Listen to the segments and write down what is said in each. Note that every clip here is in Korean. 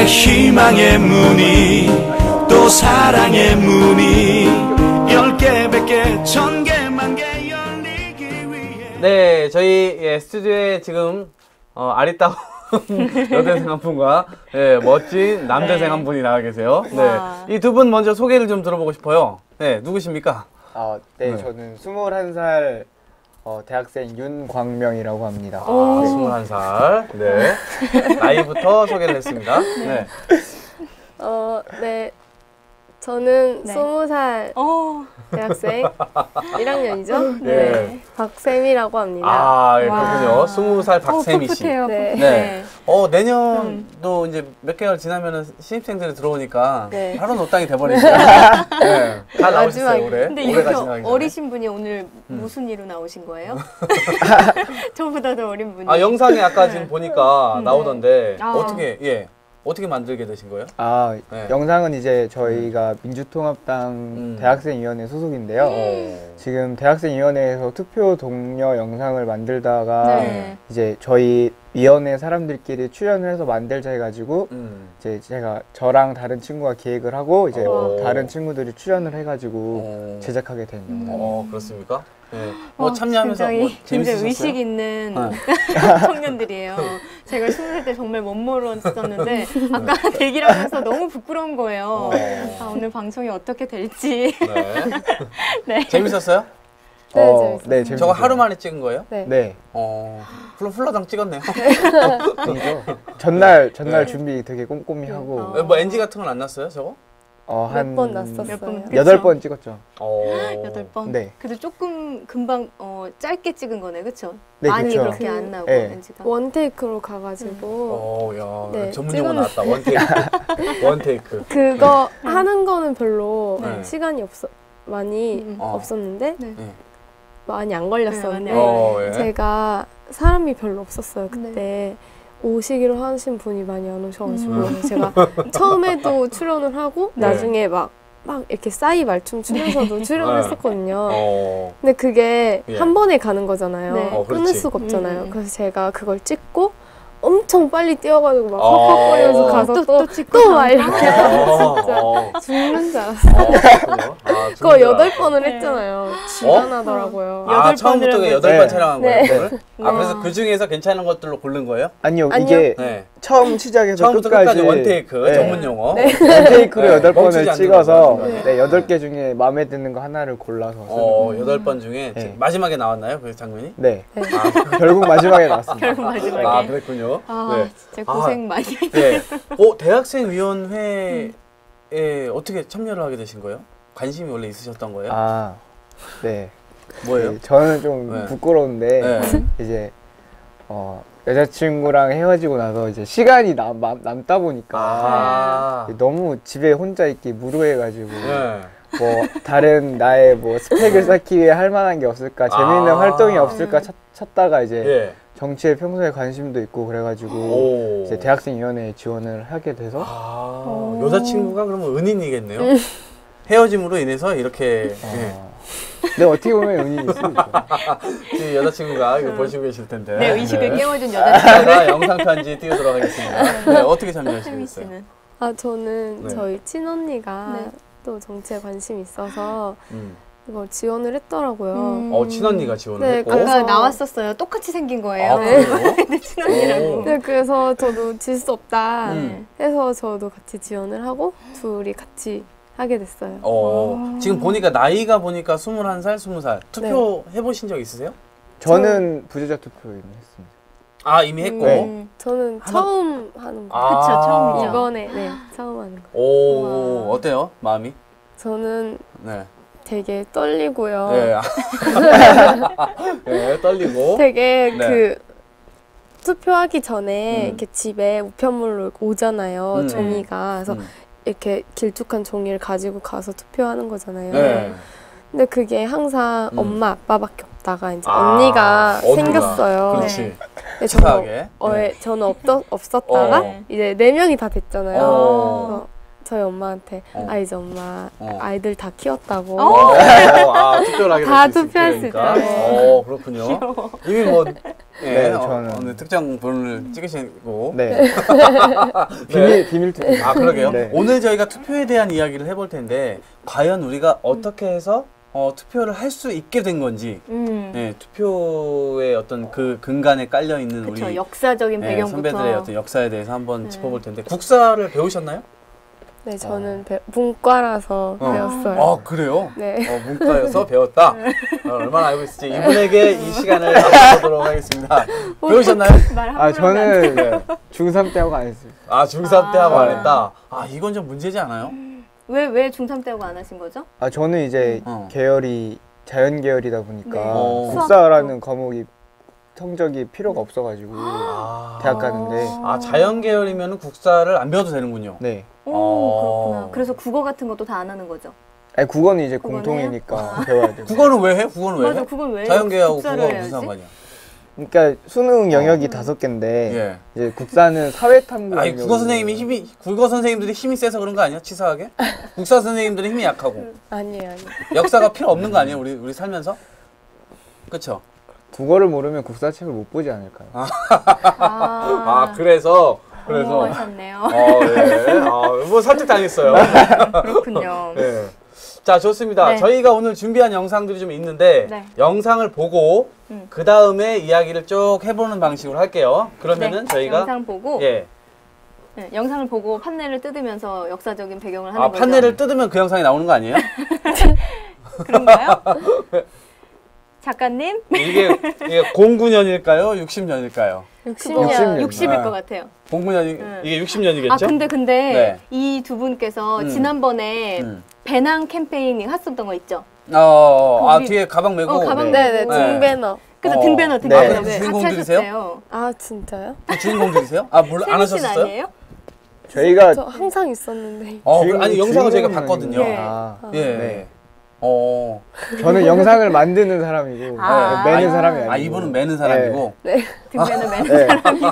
희망의 문이 또 사랑의 문이 10개 100개 1000개 만개 열리기 위해. 네, 저희 스튜디오에 지금 아리따운 여대생 한 분과 멋진 남대생 한 분이 나와 계세요. 네, 이 두 분 먼저 소개를 좀 들어보고 싶어요. 네, 누구십니까? 네, 저는 21살 대학생 윤광명이라고 합니다. 21살. 네. 나이부터 소개를 했습니다. 네. 네. 저는 20살 대학생 1학년이죠? 네. 박샘이라고 합니다. 그렇군요. 20살 박샘이 씨. 네. 내년도 이제 몇 개월 지나면은 신입생들이 들어오니까 하루 노땅이 돼버리죠. 네. 다 나오셨어요, 올해. 근데 이렇게 어리신 분이 오늘 무슨 일로 나오신 거예요? 저보다 더 어린 분이. 영상에 아까 지금 보니까 나오던데 어떻게 만들게 되신 거예요? 영상은 이제 저희가 민주통합당 대학생위원회 소속인데요. 지금 대학생위원회에서 투표 동료 영상을 만들다가 이제 저희 위원회 사람들끼리 출연을 해서 만들자 해가지고 이제 저랑 다른 친구가 기획을 하고 이제 다른 친구들이 출연을 해가지고 제작하게 된 영상. 그렇습니까? 네. 참여하면서 재밌으셨어요? 굉장히 의식 있는 청년들이에요. 제가 20살 때 정말 멋모르었었는데 아까 대기를 하면서 너무 부끄러운 거예요. 오늘 방송이 어떻게 될지. 네. 재밌었어요? 네, 재밌었어요. 네, 재밌었어요. 저거 하루 만에 찍은 거예요? 네. 훌라당 찍었네요. 전날 준비 되게 꼼꼼히 하고. 뭐 NG 같은 건 안 났어요, 저거? 몇 번 났었어요. 8번 찍었죠. 8번? 네. 그래도 조금 금방 짧게 찍은 거네, 그쵸? 네, 많이 그쵸. 그렇게 안 나고 NG가. 원테이크로 가가지고 전문 용어 나왔다. 원테이크. 그거 하는 거는 별로 시간이 많이 없었는데 많이 안 걸렸었는데 제가 사람이 별로 없었어요 그때. 오시기로 하신 분이 많이 안 오셔가지고 제가 처음에도 출연을 하고 나중에 막 이렇게 싸이 말춤 추면서도 출연을 했었거든요. 근데 그게 한 번에 가는 거잖아요. 끊을 수가 없잖아요. 그래서 제가 그걸 찍고 엄청 빨리 뛰어가지고 막 헉헉거리면서 가서 또 막 이렇게 진짜 죽는 줄 알았어요. 그거 8번을 했잖아요. 지난하더라고요. 처음부터 8번 촬영한 거예요? 그래서 그 중에서 괜찮은 것들로 고른 거예요? 아니요. 이게 처음 시작해서 끝까지 원테이크 전문 용어. 원테이크로 8번을 찍어서 8개 중에 마음에 드는 거 하나를 골라서 8번 중에 마지막에 나왔나요? 그 장면이? 네. 결국 마지막에 나왔습니다. 결국 마지막에. 그랬군요. 진짜 고생 많이 했어요. 네. 대학생위원회에 어떻게 참여를 하게 되신 거예요? 관심이 원래 있으셨던 거예요? 네. 뭐예요? 저는 좀 부끄러운데 이제 여자친구랑 헤어지고 나서 이제 시간이 남다 보니까 너무 집에 혼자 있기 무료해가지고 뭐 다른 나의 뭐 스펙을 쌓기 위해 할 만한 게 없을까, 재미있는 활동이 없을까 찾다가 이제 정치에 평소에 관심도 있고 그래가지고 이제 대학생위원회에 지원을 하게 돼서 여자친구가 그러면 은인이겠네요? 헤어짐으로 인해서 이렇게 네, 어떻게 보면 은인이 있습니다. 여자친구가 이거 보시고 계실 텐데 내 의식을 깨워준 여자친구가 영상 편지 띄우도록 하겠습니다. 어떻게 참여하시겠어요? 저는 저희 친언니가 또 정치에 관심이 있어서 이걸 지원을 했더라고요. 친언니가 지원을 했고 아까 나왔었어요. 똑같이 생긴 거예요. 친언니라고. 그래서 저도 질 수 없다 해서 저도 같이 지원을 하고 둘이 같이 하게 됐어요. 지금 보니까 나이가 보니까 21살, 20살 투표 해보신 적 있으세요? 저는 부재자 투표 이미 했습니다. 이미 했고 저는 처음 하는 거. 그쵸, 처음이죠. 이번에 처음 하는 거. 어때요? 마음이? 저는 되게 떨리고요. 떨리고. 되게 그 투표하기 전에 이렇게 집에 우편물로 오잖아요. 종이가. 그래서 이렇게 길쭉한 종이를 가지고 가서 투표하는 거잖아요. 근데 그게 항상 엄마, 아빠밖에 없다가 이제 언니가 생겼어요. 그렇지. 저는 없었다가 이제 4명이 다 됐잖아요. 저희 엄마한테 이제 엄마 아이들 다 키웠다고. 투표를 하게 다 투표할 수 있다고. 그렇군요. 이미 뭐 네, 저는 특정 분을 찍으시고. 네. 비밀 투표. 아, 그러게요. 네. 오늘 저희가 투표에 대한 이야기를 해볼 텐데, 과연 우리가 어떻게 해서 투표를 할 수 있게 된 건지, 네, 투표의 어떤 그 근간에 깔려 있는 우리 역사적인 배경부터 선배들의 어떤 역사에 대해서 한번 짚어볼 텐데, 국사를 배우셨나요? 네, 저는 문과라서 배웠어요. 아, 그래요? 네. 문과여서 배웠다? 얼마나 알고 있을지 이분에게 이 시간을 나눠보도록 하겠습니다. 배우셨나요? 저는 중3 때 하고 안 했어요. 아, 중3 때 하고 안 했다? 아, 이건 좀 문제지 않아요? 왜 중3 때 하고 안 하신 거죠? 저는 이제 계열이 자연 계열이다 보니까 국사라는 과목이 성적이 필요가 없어가지고 대학 가는데. 자연 계열이면 국사를 안 배워도 되는군요. 네. 그렇구나. 그래서 국어 같은 것도 다 안 하는 거죠? 아니, 국어는 이제 공통이니까 배워야 돼요. 국어는 왜 해? 국어는 왜 해? 맞아, 그건 왜 자연 계열하고 국어 국사를 무슨 상관이야? 그러니까 수능 영역이 5개인데 이제 국사는 사회 탐구. 아니, 국어 선생님들이 힘이 세서 그런 거 아니야? 치사하게? 국사 선생님들은 힘이 약하고. 아니에요. 역사가 필요 없는 거 아니에요? 우리 살면서? 그렇죠? 국어를 모르면 국사책을 못 보지 않을까요? 그래서 하셨네요. 네. 뭐 설득당했어요. 그렇군요. 네. 자, 좋습니다. 네. 저희가 오늘 준비한 영상들이 좀 있는데 영상을 보고 그 다음에 이야기를 쭉 해보는 방식으로 할게요. 그러면은 저희가 영상 보고 영상을 보고 판넬을 뜯으면서 역사적인 배경을 하는 거죠. 판넬을 뜯으면 그 영상이 나오는 거 아니에요? 그런가요? 작가님? 이게 09년일까요? 60년일까요? 60년. 60일 것 같아요. 09년, 이게 60년이겠죠? 근데 이 두 분께서 지난번에 배낭 캠페인 했었던 거 있죠? 뒤에 가방 메고. 네, 등배너. 그래서 등배너. 주인공들이세요? 진짜요? 주인공들이세요? 몰라, 안 하셨어요? 아니에요? 저희가 저 항상 있었는데. 아니, 영상을 저희가 봤거든요. 네. 저는 영상을 만드는 사람이고 매는 사람이 아니고. 이분은 매는 사람이고. 네. 등배는 매는 사람이고.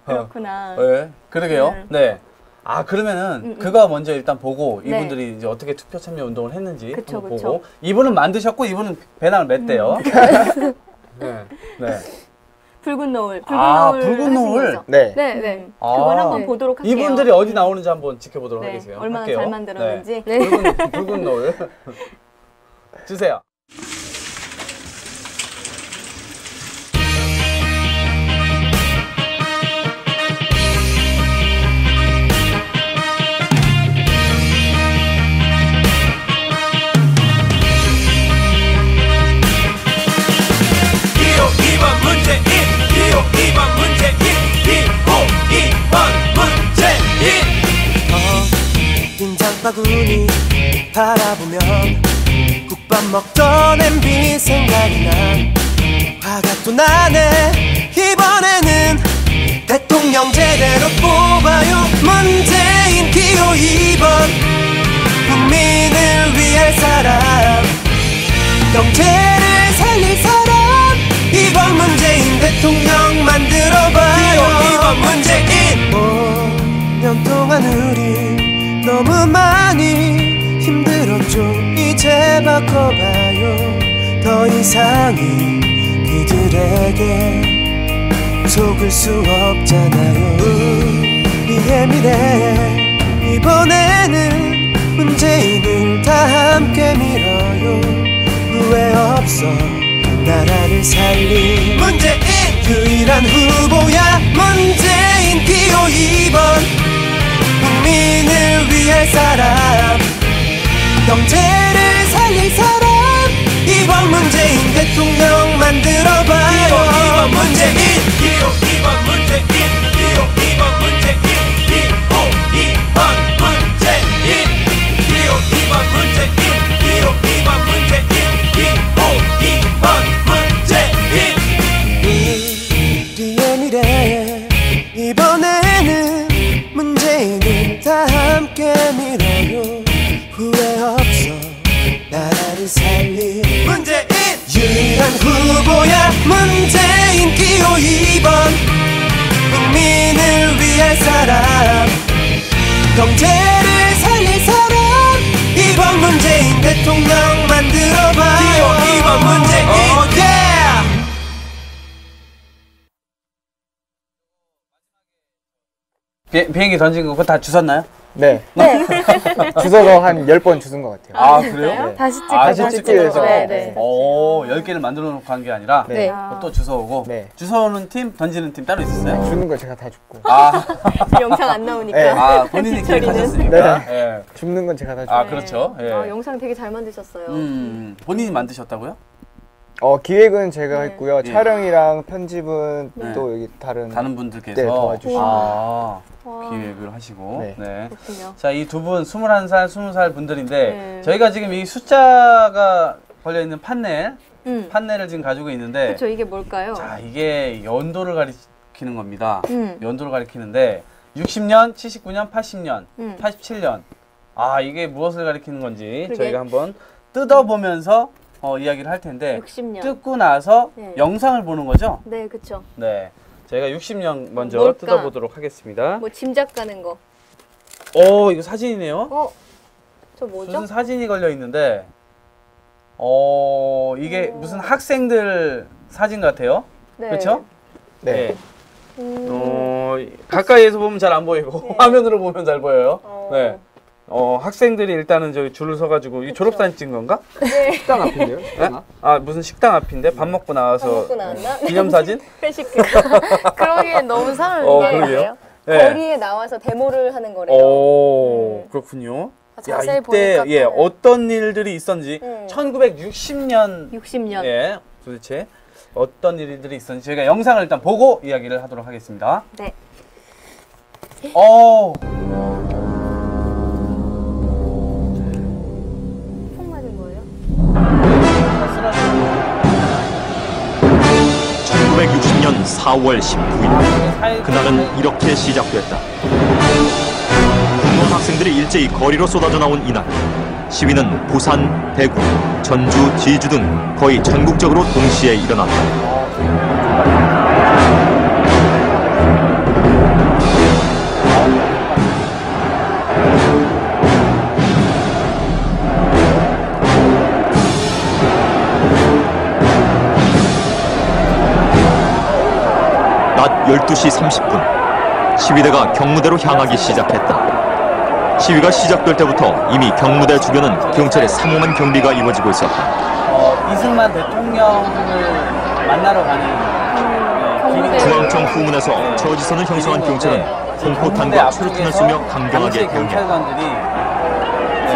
그렇구나. 네, 그러게요. 네. 그러면은 그거 먼저 일단 보고 이분들이 이제 어떻게 투표 참여 운동을 했는지 보고. 이분은 만드셨고 이분은 배낭을 맸대요. 네. 붉은 노을. 붉은 노을. 네. 그걸 한번 보도록 할게요. 이분들이 어디 나오는지 한번 지켜보도록 하겠어요. 얼마나 할게요. 잘 만들었는지. 붉은 노을. 주세요. 빈장바구니 바라보면 국밥 먹던 MB 생각이 나. 화가 또 나네. 이번에는 대통령 제대로 뽑아요. 문재인 기호 2번. 국민을 위할 사람, 경제를 살릴 사람. 이번 문재인 대통령 만들어봐요. 이번 문재인. 5년 동안 우리 너무 많이 힘들었죠. 이제 바꿔봐요. 더 이상은 그들에게 속을 수 없잖아요. 우리의 미래 이번에는 문재인을 다 함께 밀어요. 후회 없어 나라를 살린 문재인. 유일한 후보야 문재인 기호 2번. 국민을 위할 사람, 경제를 살릴 사람. 이번 문재인 대통령 만들어봐요. 이번 문재인 기호 2번 문재인. 기호 2번 문재인. 기호 2번 문재인. 기호 2번 문재인. 기호 2번 문재인. 기호 2번 문재인. 우리의 미래 이번에는 문재인을 다 함께 밀어요. 후회 없어 나라를 살린 문재인. 유일한 후보야 문재인 기호 2번. 국민을 위할 사람, 경제를 살릴 사람. 이번 문재인 대통령 만들어봐요. 기호 2번 문재인. 비행기 던진 거 그거 다 주웠나요? 네. 주워서 한 10번 주운 것 같아요. 아, 그래요? 네. 다시 찍고 다시 찍기 위해서. 네. 오, 10개를 만들어 놓고 간 게 아니라 네. 또 주워오고. 네. 주워오는 팀, 던지는 팀 따로 있었어요? 주는 거 제가 다 줍고. 아, 영상 안 나오니까. 네. 아 본인이 기획하셨으니까. 예. 줍는 건 제가 다 줍고. 아, 그렇죠. 예. 영상 되게 잘 만드셨어요. 본인이 만드셨다고요? 기획은 제가 네. 했고요. 예. 촬영이랑 편집은 네. 또 여기 다른 분들께서 네, 도와주시고. 아, 와. 기획을 하시고. 네. 네. 그렇군요. 자, 이 두 분 21살, 20살 분들인데 네. 저희가 지금 이 숫자가 걸려 있는 판넬을 지금 가지고 있는데 그렇죠. 이게 뭘까요? 자, 이게 연도를 가리키는 겁니다. 음. 연도를 가리키는데 60년, 79년, 80년, 87년. 아, 이게 무엇을 가리키는 건지 그러게. 저희가 한번 뜯어보면서 이야기를 할 텐데 60년. 뜯고 나서 네. 영상을 보는 거죠? 네, 그렇죠. 네. 저희가 60년 먼저 뭘까? 뜯어보도록 하겠습니다. 뭐 짐작 가는 거. 이거 사진이네요. 저 뭐죠? 무슨 사진이 걸려 있는데 이게 무슨 학생들 사진 같아요. 네. 그렇죠? 네. 가까이에서 보면 잘 안 보이고 화면으로 보면 잘 보여요. 어. 네. 학생들이 일단은 저기 줄을 서가지고 이 졸업사진 찍은 건가? 네. 식당 앞인데요? 식당 앞? 아, 무슨 식당 앞인데 밥 먹고 나와서 밥 먹고 나왔나? 기념사진? 회식. 그러기엔 너무 사람이 그러게요. 네. 거리에 나와서 데모를 하는 거래요. 그렇군요. 자세히 야, 이때 보니까 또- 어떤 일들이 있었는지 1960년 60년. 예, 도대체 어떤 일들이 있었는지 저희가 영상을 일단 보고 이야기를 하도록 하겠습니다. 네. 총 맞은 거예요? 1960년 4월 19일 그날은 이렇게 시작됐다. 공무원 학생들이 일제히 거리로 쏟아져 나온 이날 시위는 부산, 대구, 전주, 제주 등 거의 전국적으로 동시에 일어났다. 낮 12시 30분 시위대가 경무대로 향하기 시작했다. 시위가 시작될 때부터 이미 경무대 주변은 경찰의 삼엄한 경비가 이루어지고 있었다. 이승만 대통령을 만나러 가는 길이 중앙청 후문에서 저지선을 형성한 경찰은 공포탄과 최루탄을 쏘며 강경하게 경계. 경찰관들이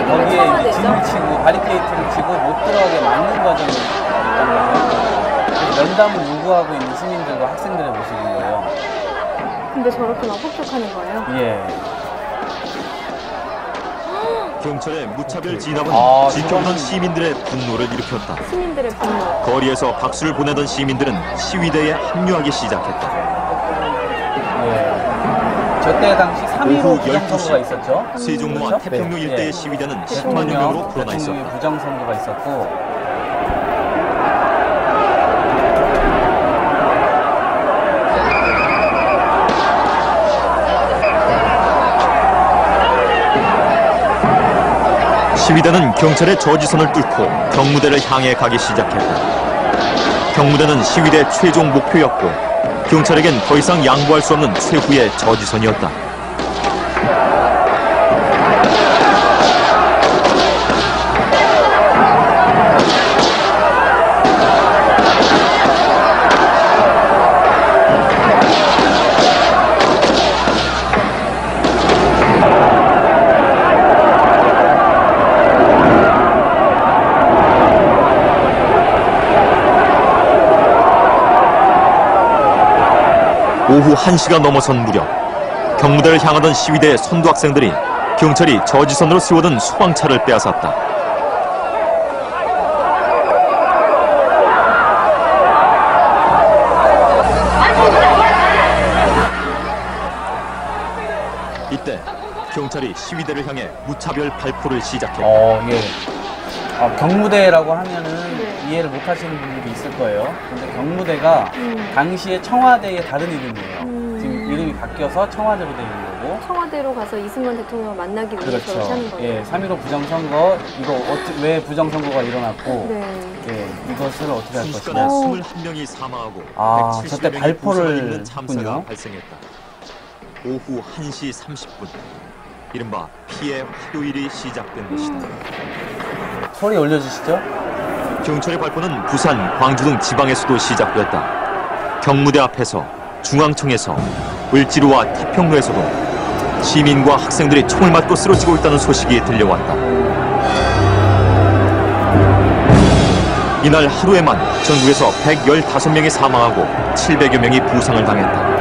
거기에 이제 진을 치고 바리케이트를 치고 못 들어가게 막는 과정이 있단 말이에요. 그래서 면담을 요구하고 있는 시민들과 학생들의 모습인 거예요. 근데 저렇게 막 폭격하는 거예요? 예. 경찰의 무차별 진압은 아, 지켜보던 시민들의 분노를 일으켰다. 시민들의 분노. 거리에서 박수를 보내던 시민들은 시위대에 합류하기 시작했다. 예. 저때 당시 3.15 오후 부정선거가 12시. 있었죠. 세종로와 그렇죠? 태평로 네. 일대의 예. 시위대는 10만여 명으로 불어나 대통령의 있었다. 부정선거가 있었고 시위대는 경찰의 저지선을 뚫고 경무대를 향해 가기 시작했다. 경무대는 시위대 최종 목표였고 경찰에겐 더 이상 양보할 수 없는 최후의 저지선이었다. 오후 1시가 넘어선 무렵 경무대를 향하던 시위대의 선두 학생들이 경찰이 저지선으로 세워둔 소방차를 빼앗았다. 이때 경찰이 시위대를 향해 무차별 발포를 시작했다. 예. 경무대라고 하면은 이해를 못 하시는 분들이 있을 거예요. 근데 경무대가 당시에 청와대의 다른 이름이에요. 지금 이름이 바뀌어서 청와대로 되어 있는 거고. 청와대로 가서 이승만 대통령을 만나기 위해서 그렇죠. 이렇게 하는 거예요. 예, 3.15 부정선거, 이거 왜 부정선거가 일어났고, 네. 예, 이것을 어떻게 할 순식간에 것이냐. 21명이 사망하고 아, 170여 저때 명이 발포를 부상을 입는 참사가 했군요. 발생했다. 오후 1시 30분. 이른바 피해 화요일이 시작된 것이다. 소리 올려주시죠. 경찰의 발포는 부산, 광주 등 지방에서도 시작됐다. 경무대 앞에서, 중앙청에서, 을지로와 태평로에서도 시민과 학생들이 총을 맞고 쓰러지고 있다는 소식이 들려왔다. 이날 하루에만 전국에서 115명이 사망하고 700여 명이 부상을 당했다.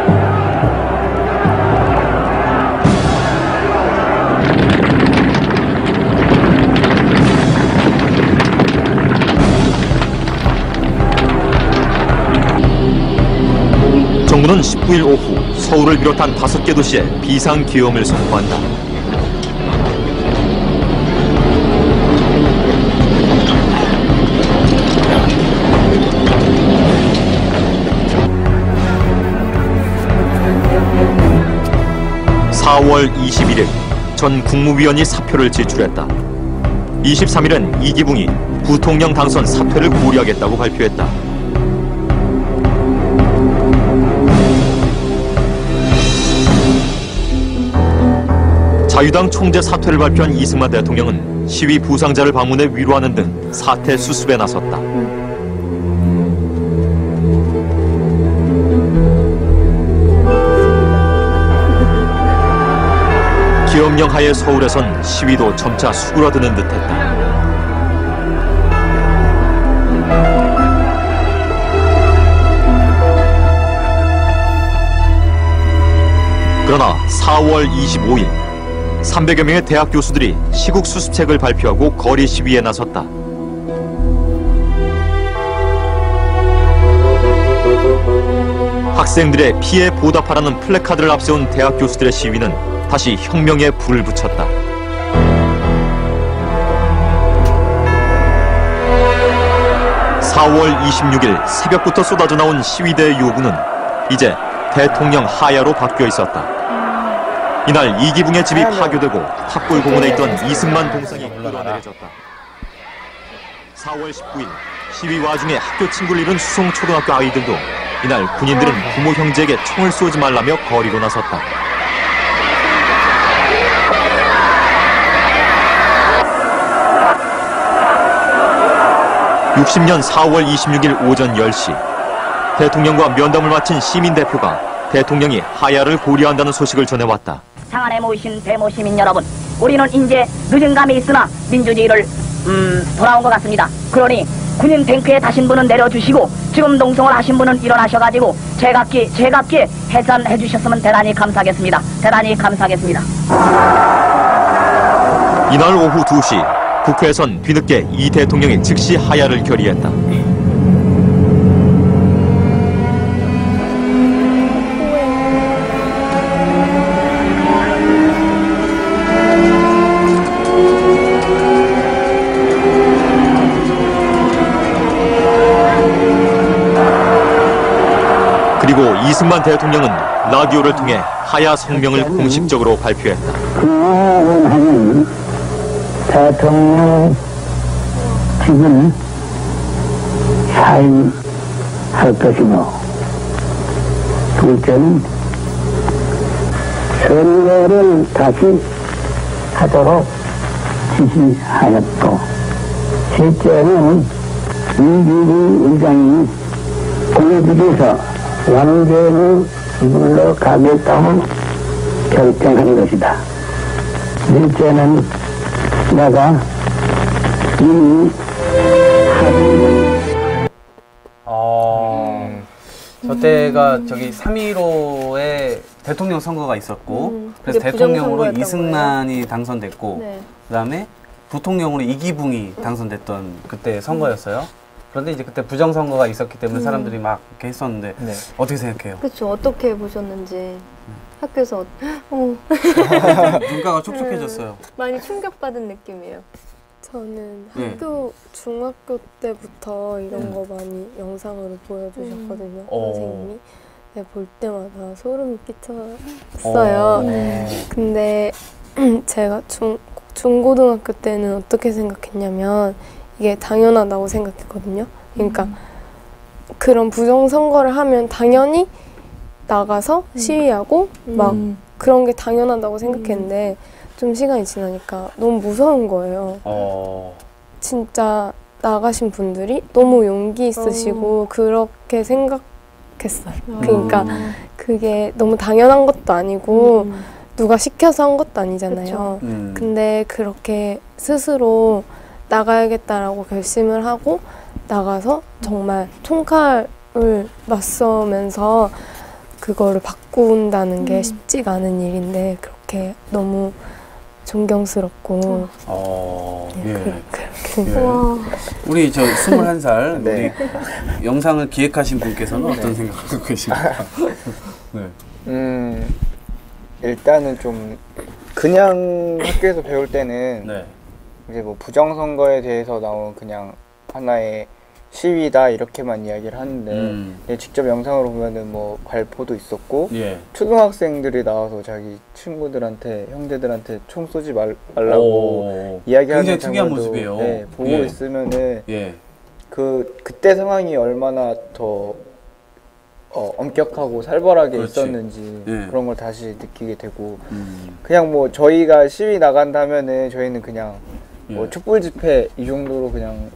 정부는 19일 오후 서울을 비롯한 5개 도시에 비상계엄을 선포한다. (4월 21일) 전 국무위원이 사표를 제출했다. 23일은 이기붕이 부통령 당선 사퇴를 고려하겠다고 발표했다. 자유당 총재 사퇴를 발표한 이승만 대통령은 시위 부상자를 방문해 위로하는 등 사퇴 수습에 나섰다. 기업령 하에 서울에선 시위도 점차 수그러드는 듯했다. 그러나 4월 25일 300여 명의 대학 교수들이 시국 수습책을 발표하고 거리 시위에 나섰다. 학생들의 피해 보답하라는 플래카드를 앞세운 대학 교수들의 시위는 다시 혁명에 불을 붙였다. (4월 26일) 새벽부터 쏟아져 나온 시위대의 요구는 이제 대통령 하야로 바뀌어 있었다. 이날 이기붕의 집이 파괴되고 탑골 공원에 있던 이승만 동상이 끌어내려졌다. 4월 19일 시위 와중에 학교 친구를 잃은 수송초등학교 아이들도 이날 군인들은 부모 형제에게 총을 쏘지 말라며 거리로 나섰다. (60년 4월 26일) 오전 10시 대통령과 면담을 마친 시민 대표가 대통령이 하야를 고려한다는 소식을 전해왔다. 장안에 모이신 대모 시민 여러분, 우리는 이제 늦은 감이 있으나 민주주의를 돌아온 것 같습니다. 그러니 군인 탱크에 타신 분은 내려주시고 지금 농성을 하신 분은 일어나셔가지고 제각기 해산해 주셨으면 대단히 감사하겠습니다. 대단히 감사하겠습니다. 이날 오후 2시 국회에선 뒤늦게 이 대통령이 즉시 하야를 결의했다. 그리고 이승만 대통령은 라디오를 통해 하야 성명을 공식적으로 발표했다. 원하는 대통령 직은 사임할 것이며, 둘째는 선거를 다시 하도록 지시하였고, 셋째는 민주주의 의장이 공직에서 완전히 물러가겠다고 결정한 것이다. 넷째는 내가 이미 저때가 저기 3.15에 대통령 선거가 있었고 그래서 대통령으로 이승만이 당선됐고 네. 그다음에 부통령으로 이기붕이 당선됐던 그때 선거였어요. 그런데 이제 그때 부정선거가 있었기 때문에 사람들이 막 이렇게 했었는데 네. 어떻게 생각해요? 그렇죠. 어떻게 보셨는지 학교에서 눈가가 촉촉해졌어요. 많이 충격받은 느낌이에요. 저는 네. 중학교 때부터 이런 거 많이 영상으로 보여주셨거든요. 선생님이. 네, 볼 때마다 소름이 끼쳤어요. 근데 제가 중고등학교 때는 어떻게 생각했냐면 이게 당연하다고 생각했거든요. 그러니까 그런 부정선거를 하면 당연히 나가서 시위하고 막 그런 게 당연하다고 생각했는데 좀 시간이 지나니까 너무 무서운 거예요. 진짜 나가신 분들이 너무 용기 있으시고 그렇게 생각했어요. 그러니까 그게 너무 당연한 것도 아니고 누가 시켜서 한 것도 아니잖아요. 근데 그렇게 스스로 나가야겠다라고 결심을 하고 나가서 정말 총칼을 맞서면서 그거를 바꾼다는 게 쉽지가 않은 일인데 그렇게 너무 존경스럽고 예. 그렇게 우리 저 21살 네. 우리 영상을 기획하신 분께서는 어떤 생각을 갖고 계십니까? 네. 일단은 좀 그냥 학교에서 배울 때는 네. 이제 뭐 부정선거에 대해서 나온 그냥 하나의 시위다 이렇게만 이야기를 하는데 직접 영상으로 보면은 뭐 발포도 있었고 예. 초등학생들이 나와서 자기 친구들한테 형제들한테 총 쏘지 말라고 이야기하는 굉장히 특이한 모습이에요. 네, 보고 예. 있으면은 예. 그때 상황이 얼마나 더 엄격하고 살벌하게 그렇지. 있었는지 예. 그런 걸 다시 느끼게 되고 그냥 뭐 저희가 시위 나간다면은 저희는 그냥 뭐 촛불 집회 이 정도로 그냥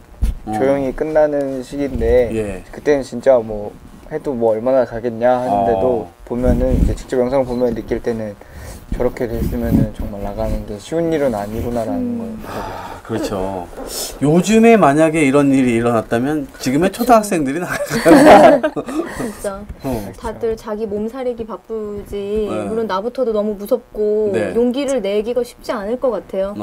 조용히 끝나는 시기인데 예. 그때는 진짜 뭐 해도 뭐 얼마나 가겠냐 하는데도 보면은 이제 직접 영상을 보면 느낄 때는 저렇게 됐으면은 정말 나가는 게 쉬운 일은 아니구나라는 걸 그렇죠. 요즘에 만약에 이런 일이 일어났다면 지금의 초등학생들이 나가요. 진짜 다들 자기 몸살이기 바쁘지 물론 나부터도 너무 무섭고 네. 용기를 내기가 쉽지 않을 것 같아요.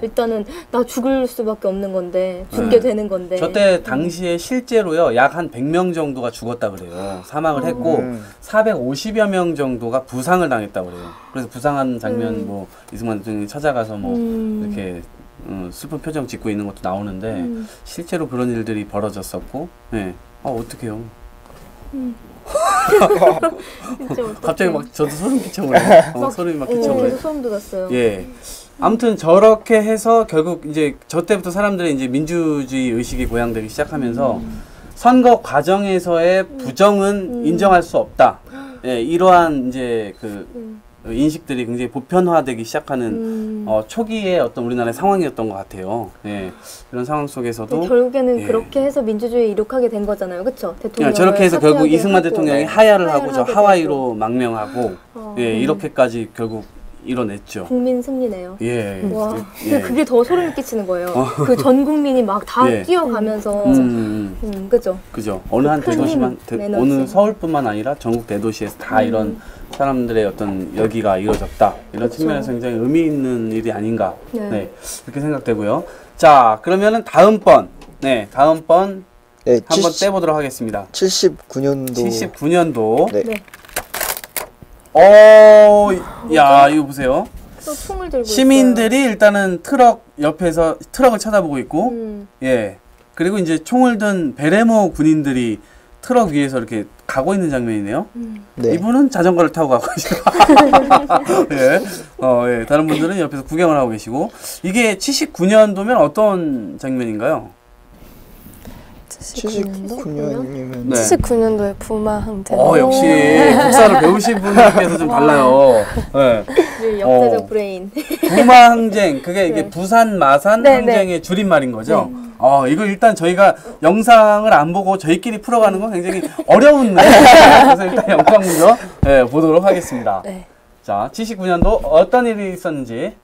일단은 나 죽을 수밖에 없는 건데 죽게 되는 건데 저때 당시에 실제로요 약 한 100명 정도가 죽었다 그래요. 사망을 했고 450여 명 정도가 부상을 당했다 그래요. 그래서 부상한 장면 뭐 이승만 대통령이 찾아가서 뭐 이렇게 슬픈 표정 짓고 있는 것도 나오는데 실제로 그런 일들이 벌어졌었고 네. 어떡해요. 갑자기 막 저도 소름 끼쳐버려요. 소름이 막 끼쳐버려요. 계속 소름 돋았어요. 예. 아무튼 저렇게 해서 결국 이제 저 때부터 사람들이 이제 민주주의 의식이 고양되기 시작하면서 선거 과정에서의 부정은 인정할 수 없다. 예, 이러한 이제 그 인식들이 굉장히 보편화되기 시작하는 초기의 어떤 우리나라의 상황이었던 것 같아요. 예, 이런 상황 속에서도 결국에는 그렇게 해서 민주주의에 이룩하게 된 거잖아요, 그렇죠? 대통령 저렇게 해서 결국 이승만 대통령이 하야를 하고 저 하와이로 망명하고 예, 이렇게까지 결국 이뤄냈죠. 국민 승리네요. 예. 와, 그게 더 소름이 끼치는 거예요. 그 전 국민이 막 다 뛰어가면서, 그죠? 그죠. 어느 한 대도시만, 어느 서울뿐만 아니라 전국 대도시에서 다 이런 사람들의 어떤 열기가 이루어졌다. 이런 측면에서 굉장히 의미 있는 일이 아닌가. 네. 이렇게 생각되고요. 자, 그러면은 다음번 네, 한번 떼보도록 하겠습니다. 79년도. 네. 야, 이거 보세요. 또 총을 들고 시민들이 있어요. 일단은 트럭 옆에서 트럭을 쳐다보고 있고, 예. 그리고 이제 총을 든 베레모 군인들이 트럭 위에서 이렇게 가고 있는 장면이네요. 네. 이분은 자전거를 타고 가고 계시고, 예. 예. 다른 분들은 옆에서 구경을 하고 계시고, 이게 79년도면 어떤 장면인가요? 79년이면 79년도에 부마 항쟁. 역시 역사를 배우신 분께서 좀 달라요. 네. 역사적 브레인. 부마 항쟁, 그게 이게 부산 마산 항쟁의 줄임말인 거죠. 이거 일단 저희가 영상을 안 보고 저희끼리 풀어가는 건 굉장히 어려운 그래서 일단 영상 먼저 보도록 하겠습니다. 네. 자, 79년도 어떤 일이 있었는지.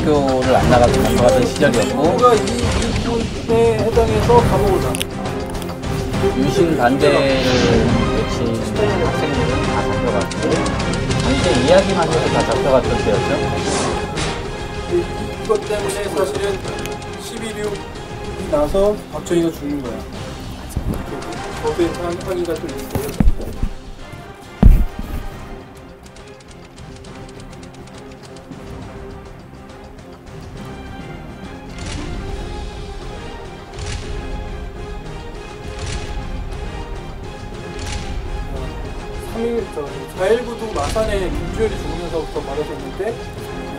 학교를 안 나가고 잡혀갔던 시절이었고 누가 이 일본에 해당해서 감옥을 가. 유신 반대를 외친 학생들은 다 잡혀갔고 당시에 이야기만 해도 다 잡혀갔던 때였죠. 이것 때문에 사실은 11.6이 나서 박정희가 죽는 거야. 거기에 항의가 또 있어요. 저 4.19도 마산에 김주열이 죽으면서부터 벌어졌는데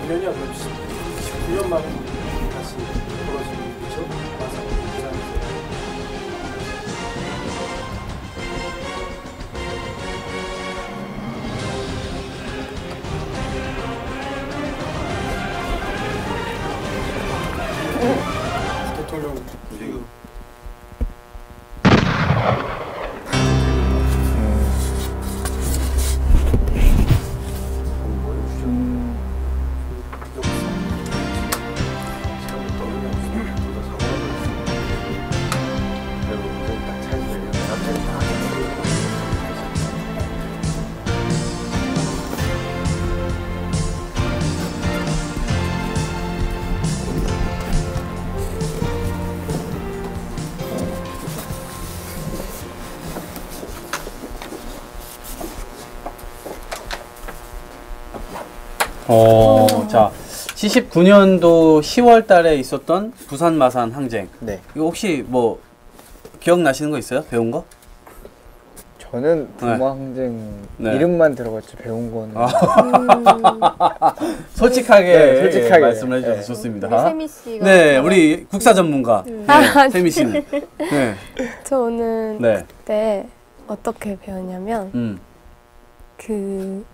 6년이야 그럼 19년 만에 다시 벌어진 일이죠. 마산 부산에서. 대통령 지금 자, 79년도 10월 달에 있었던 부산 마산 항쟁. 네. 이거 혹시 뭐 기억나시는 거 있어요? 배운 거? 저는 부모항쟁 네. 이름만 들어봤죠. 배운 거는. 솔직하게, 네, 솔직하게 말씀을 해주셔서 좋습니다. 우리 세미 씨가 네, 우리 국사 전문가 네, 세미 씨는. 네. 저는 네. 그때 어떻게 배웠냐면 그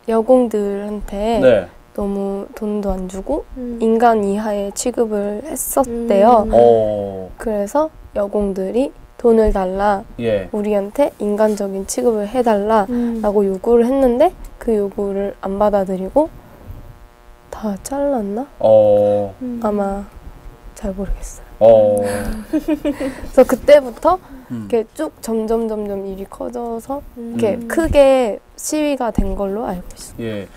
여공들한테 네. 너무 돈도 안 주고 인간 이하의 취급을 했었대요. 그래서 여공들이 돈을 달라, 예. 우리한테 인간적인 취급을 해달라 라고 요구를 했는데 그 요구를 안 받아들이고 다 잘랐나? 아마 잘 모르겠어요. 그래서 그때부터 이렇게 쭉 점점 일이 커져서 이렇게 크게 시위가 된 걸로 알고 있어요. 예.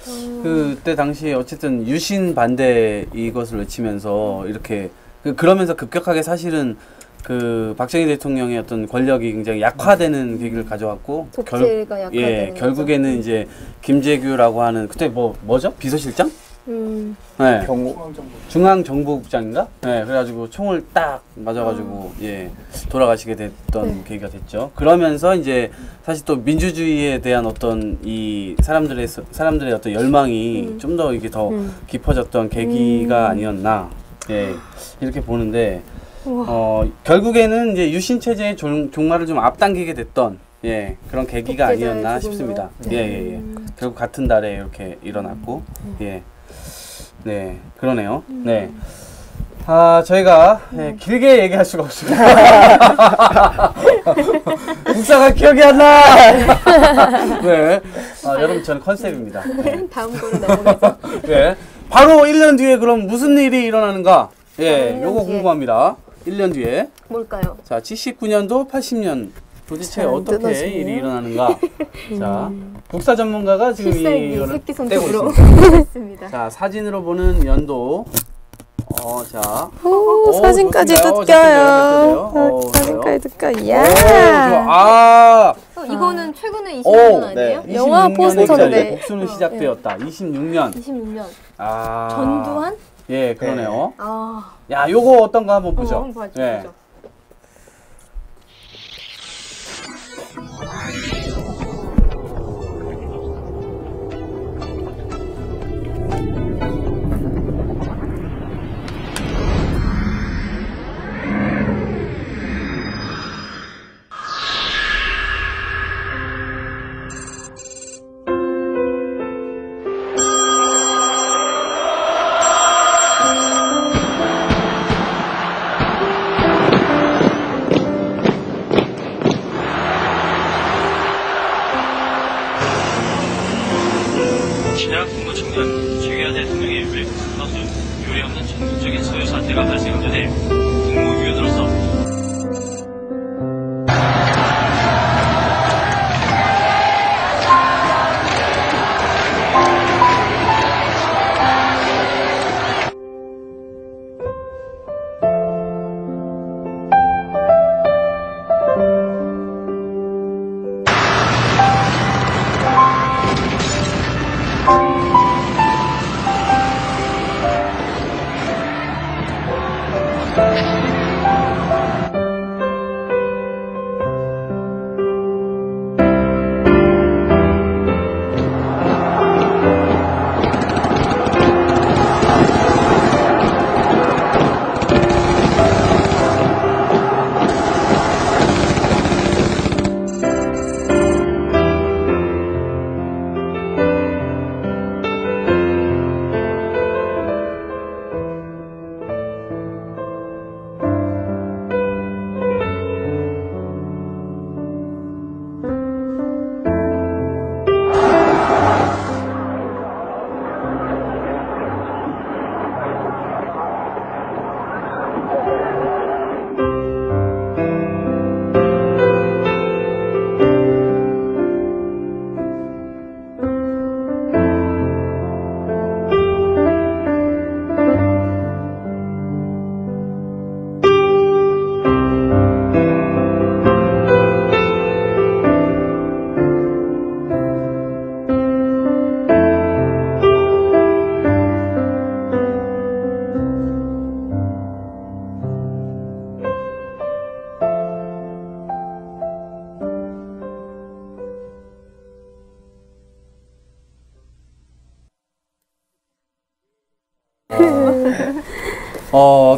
그때 당시에 어쨌든 유신 반대 이것을 외치면서 이렇게 그러면서 급격하게 사실은 그 박정희 대통령의 어떤 권력이 굉장히 약화되는 계기를 가져왔고 독재가 약화되는 결국에는 거죠. 이제 김재규라고 하는 그때 뭐죠? 비서실장? 네. 중앙정보국장인가? 네, 그래가지고 총을 딱 맞아가지고 예 돌아가시게 됐던 계기가 됐죠. 그러면서 이제 사실 또 민주주의에 대한 어떤 이 사람들의 어떤 열망이 좀 더 이게 더 깊어졌던 계기가 아니었나 예 이렇게 보는데 결국에는 이제 유신 체제의 종말을 좀 앞당기게 됐던 예 그런 계기가 아니었나 싶습니다. 예. 결국 같은 달에 이렇게 일어났고 예. 네, 그러네요. 네. 저희가 길게 얘기할 수가 없습니다. 국사가 기억이 안 나! 네. 여러분, 저는 컨셉입니다. 네. 다음 거로 넘어가죠. 네. 바로 1년 뒤에 그럼 무슨 일이 일어나는가? 예, 요거 궁금합니다. 1년 뒤에. 뭘까요? 자, 79년도, 80년. 도대체 어떻게 일이 일어나는가? 자, 국사 전문가가 지금 이거를 떼고 있습니다. 자, 사진으로 보는 연도. 자. 사진까지 뜯겨요. 사진까지 뜯겨. 야. 이거는 최근에 20년 아니에요? 네. 영화 포스터인데. 복수는 시작되었다. 26년. 26년. 아. 전두환? 예, 그러네요. 아. 야, 요거 어떤가 한번 보죠. 한번 봐줘. 네. 유례없는 전국적인 소요 사태가 발생한 전에 국무위원으로서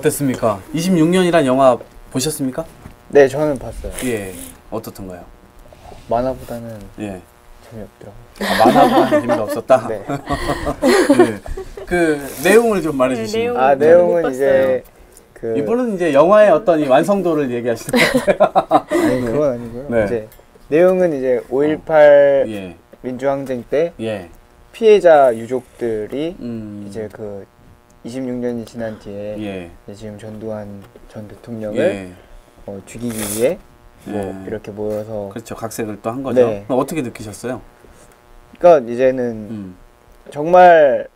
어땠습니까? 26년이란 영화 보셨습니까? 네, 저는 봤어요. 예, 어떻던가요? 만화보다는 예. 재미없더라고요. 만화보다는 재미가 없었다? 네. 네. 그 내용을 좀 말해주시면. 내용은 이제 이분은 이제 영화의 어떤 이 완성도를 얘기하시는 거예요. 아니, 그건 아니고요. 네. 이제 내용은 이제 5.18 민주항쟁 때 피해자 유족들이 이제 그 26년이 지난 뒤에 지금 전두환 전 대통령을 죽이기 위해 뭐 이렇게 모여서 그렇죠. 각색을 또 한 거죠. 네. 어떻게 느끼셨어요? 그러니까 이제는 정말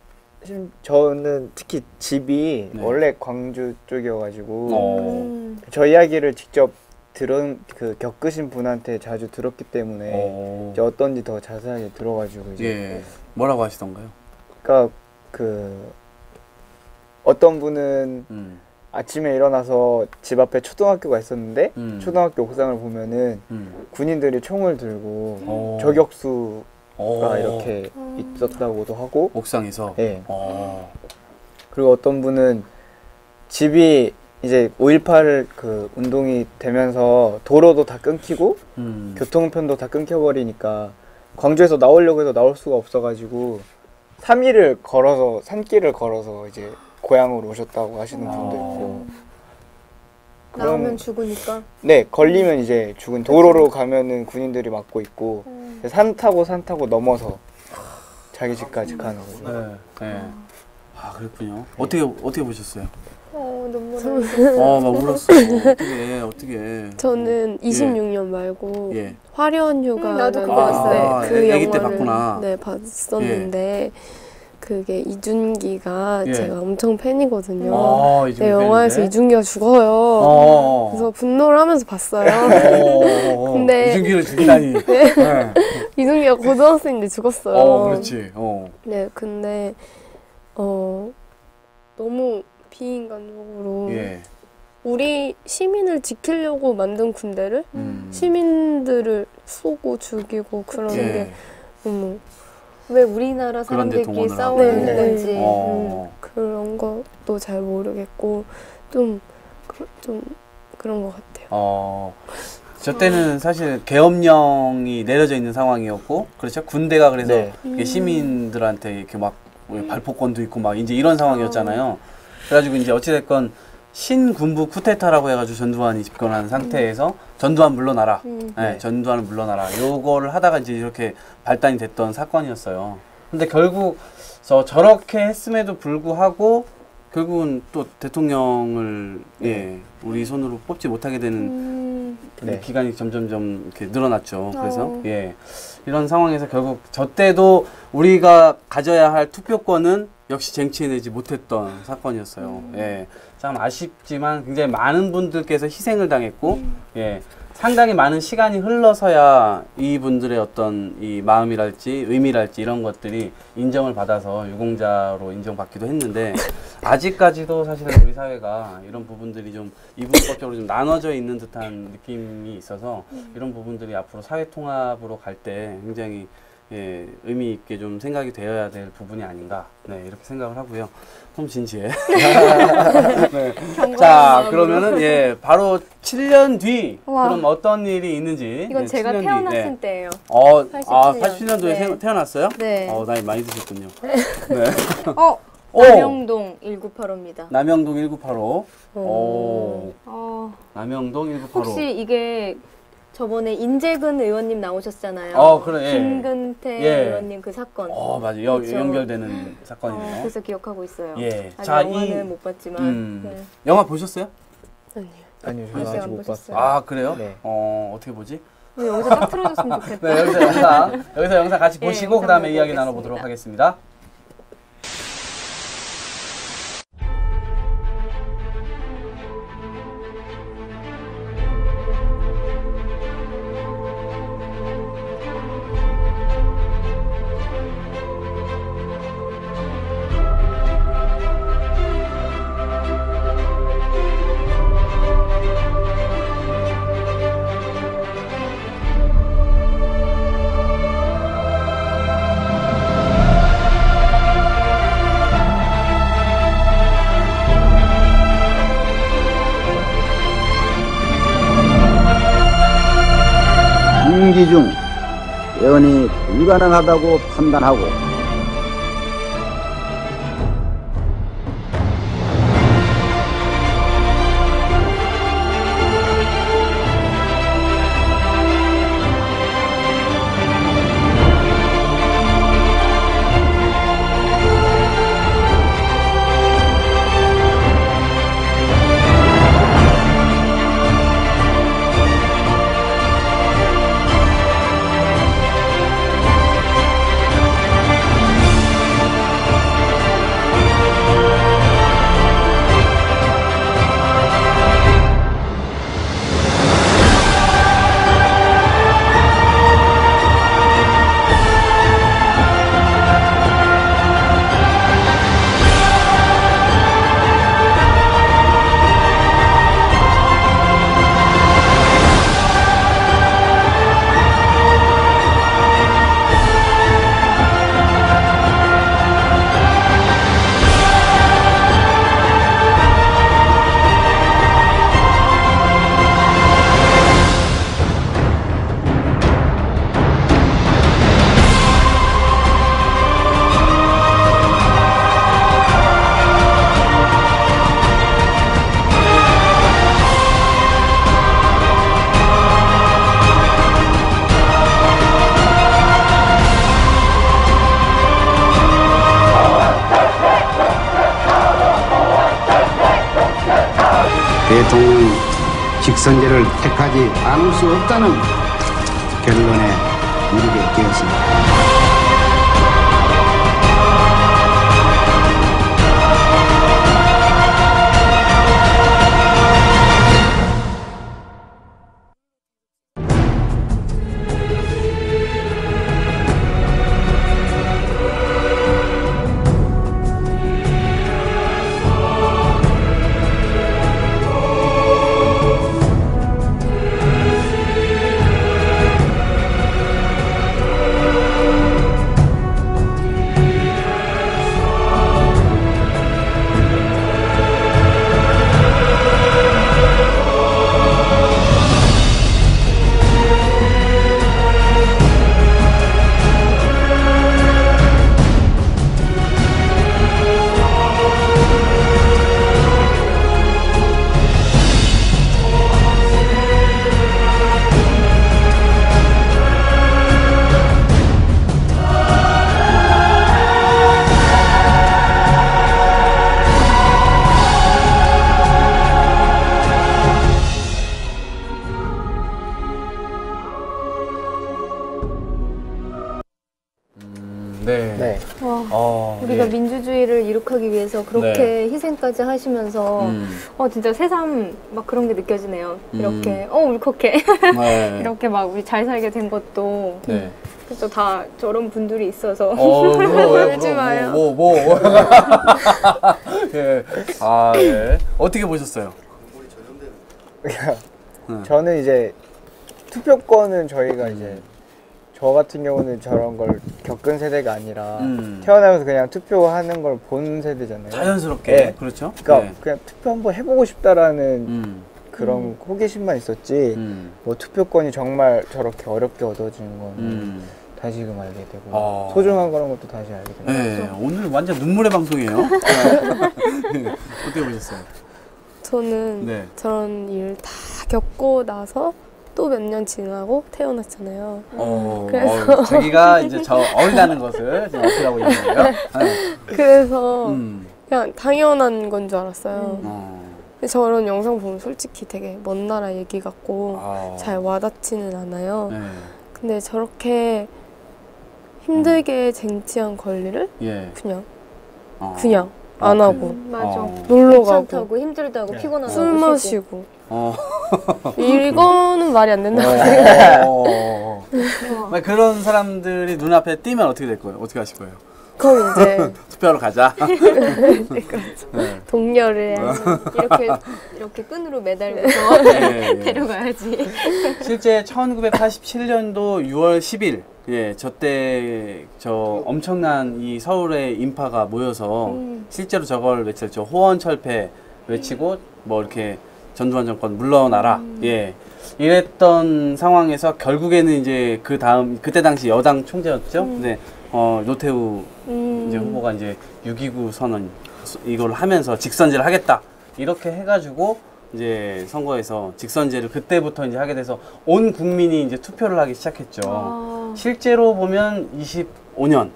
저는 특히 집이 원래 광주 쪽이어가지고 저 이야기를 직접 겪으신 분한테 자주 들었기 때문에 이제 어떤지 더 자세하게 들어가지고 이제 뭐라고 하시던가요? 그러니까 어떤 분은 아침에 일어나서 집 앞에 초등학교가 있었는데 초등학교 옥상을 보면은 군인들이 총을 들고 저격수가 이렇게 있었다고도 하고 옥상에서. 네. 그리고 어떤 분은 집이 이제 5.18 그 운동이 되면서 도로도 다 끊기고 교통편도 다 끊겨버리니까 광주에서 나오려고 해도 나올 수가 없어가지고 3일을 걸어서 산길을 걸어서 이제 고향으로 오셨다고 하시는 분도 있고. 나오면 죽으니까? 네, 걸리면 이제 죽은 도로로 가면은 군인들이 막고 있고 산 타고 넘어서 자기 집까지 가는 거죠. 네. 아, 그랬군요. 어떻게 보셨어요? 눈물 나. 막 울었어요. 어떻게? 저는 26년 말고 화려한 휴가를 나도 그거 봤어요. 그 애기 때 영화를 봤구나. 네, 봤었는데 그게 이준기가 제가 엄청 팬이거든요. 네, 영화에서 이준기가 죽어요. 그래서 분노를 하면서 봤어요. 근데 이준기를 죽이다니. 네. 이준기가 고등학생인데 죽었어요. 그렇지. 네, 근데 너무 비인간적으로 우리 시민을 지키려고 만든 군대를 시민들을 쏘고 죽이고 그러는 게 너무 왜 우리나라 사람들끼리 싸우는 건지 그런 것도 잘 모르겠고 좀 그런 것 같아요. 저 때는 사실 계엄령이 내려져 있는 상황이었고, 그렇죠? 군대가 그래서 시민들한테 이렇게 막 발포권도 있고 막 이제 이런 상황이었잖아요. 그래가지고 이제 어찌됐건 신군부 쿠데타라고 해가지고 전두환이 집권한 상태에서 전두환 물러나라. 전두환을 물러나라. 요거를 하다가 이제 이렇게 발단이 됐던 사건이었어요. 근데 결국 저렇게 했음에도 불구하고 결국은 또 대통령을 예, 우리 손으로 뽑지 못하게 되는 네. 기간이 점점점 이렇게 늘어났죠. 그래서 예, 이런 상황에서 결국 저 때도 우리가 가져야 할 투표권은 역시 쟁취해내지 못했던 사건이었어요. 예, 참 아쉽지만 굉장히 많은 분들께서 희생을 당했고 예, 상당히 많은 시간이 흘러서야 이분들의 어떤 이 마음이랄지 의미랄지 이런 것들이 인정을 받아서 유공자로 인정받기도 했는데 아직까지도 사실은 우리 사회가 이런 부분들이 좀 이분법적으로 좀 나눠져 있는 듯한 느낌이 있어서 이런 부분들이 앞으로 사회 통합으로 갈 때 굉장히 예, 의미 있게 좀 생각이 되어야 될 부분이 아닌가 네, 이렇게 생각을 하고요. 너무 진지해. 네. 자, 그러면은 예, 바로 7년 뒤 그럼 어떤 일이 있는지 이건 네, 제가 7년 태어났을 뒤, 때예요. 87년도에 네. 태어났어요? 네. 나이 많이 드셨군요. 네. 네. 남영동 1985입니다. 남영동 1985. 남영동 1985. 혹시 이게 저번에 인재근 의원님 나오셨잖아요. 그래. 김근태 의원님 그 사건. 맞아. 연결되는 사건이네요. 그래서 기억하고 있어요. 예. 아직 영화는 못 봤지만. 네. 영화 보셨어요? 아니요, 저는 아직 못 봤어요. 아, 그래요? 네. 어떻게 보지? 여기서 딱 틀어줬으면 좋겠다. 네, 여기서 영상 같이 보시고 그 다음에 이야기 나눠보도록 하겠습니다. 임기 중 예언이 불가능하다고 판단하고 대통령 직선제를 택하지 않을 수 없다는 결론에 이르게 되었습니다. 위해서 그렇게 희생까지 하시면서 진짜 새삼 막 그런 게 느껴지네요. 이렇게 울컥해. 네. 이렇게 막 우리 잘 살게 된 것도 그래서 다 저런 분들이 있어서 울지 마요. 예. 아, 예. 어떻게 보셨어요? 저는 이제 투표권은 저희가 이제 저 같은 경우는 저런 걸 겪은 세대가 아니라 태어나면서 그냥 투표하는 걸 본 세대잖아요. 자연스럽게. 네. 그렇죠. 그러니까 그냥 투표 한번 해보고 싶다라는 그런 호기심만 있었지 뭐 투표권이 정말 저렇게 어렵게 얻어지는 건 다시금 알게 되고 소중한 거란 것도 다시 알게 되고. 네, 오늘 완전 눈물의 방송이에요. 어떻게 보셨어요? 저는 저런 일 다 겪고 나서 또 몇 년 지나고 태어났잖아요. 그래서 자기가 이제 저 어리다는 것을 지금 어필하고 있는 거예요. 그래서 그냥 당연한 건 줄 알았어요. 근데 저런 영상 보면 솔직히 되게 먼 나라 얘기 같고 잘 와닿지는 않아요. 근데 저렇게 힘들게 쟁취한 권리를 그냥 안 하고 맞아. 놀러 가고 귀찮다고 힘들다고 피곤하다고 술 마시고 이거는 말이 안 된다고 그런 사람들이 눈앞에 띄면 어떻게 될 거예요? 어떻게 하실 거예요? 그럼 이제 투표하러 가자. 동료를 이렇게 끈으로 매달려서 데려가야지. 실제 1987년도 6월 10일 저때 엄청난 이 서울의 인파가 모여서 실제로 저걸 외쳤죠. 호언철폐 외치고 뭐 이렇게 전두환 정권 물러나라. 이랬던 상황에서 결국에는 이제 그때 당시 여당 총재였죠. 노태우 이제 후보가 이제 6.29 선언 이걸 하면서 직선제를 하겠다. 이렇게 해가지고 이제 선거에서 직선제를 그때부터 이제 하게 돼서 온 국민이 이제 투표를 하기 시작했죠. 실제로 보면 25년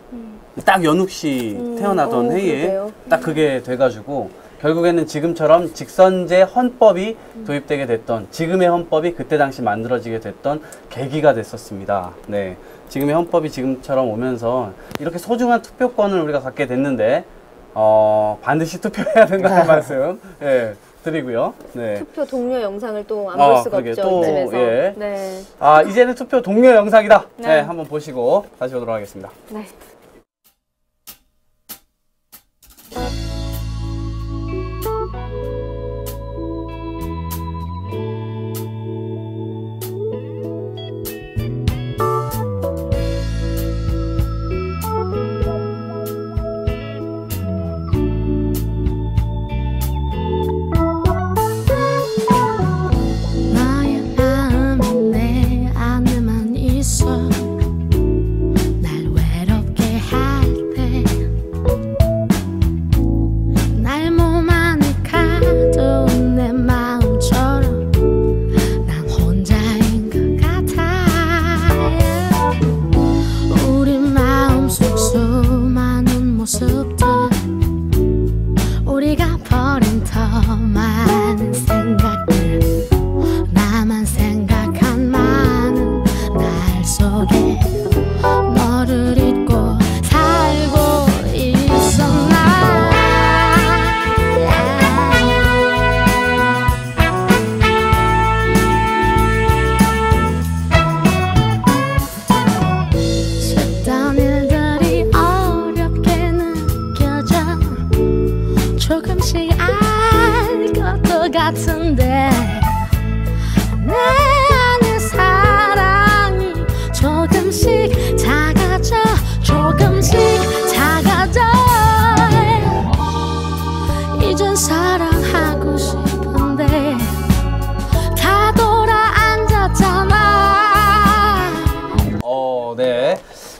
딱 연욱 씨 태어나던 해에 딱 그게 돼가지고 결국에는 지금처럼 직선제 헌법이 도입되게 됐던 지금의 헌법이 그때 당시 만들어지게 됐던 계기가 됐었습니다. 네, 지금의 헌법이 지금처럼 오면서 이렇게 소중한 투표권을 우리가 갖게 됐는데 반드시 투표해야 된다는 말씀 드리고요. 투표 동료 영상을 또 안 볼 수가 없죠. 이쯤에서. 이제는 투표 동료 영상이다. 한번 보시고 다시 오도록 하겠습니다. 네.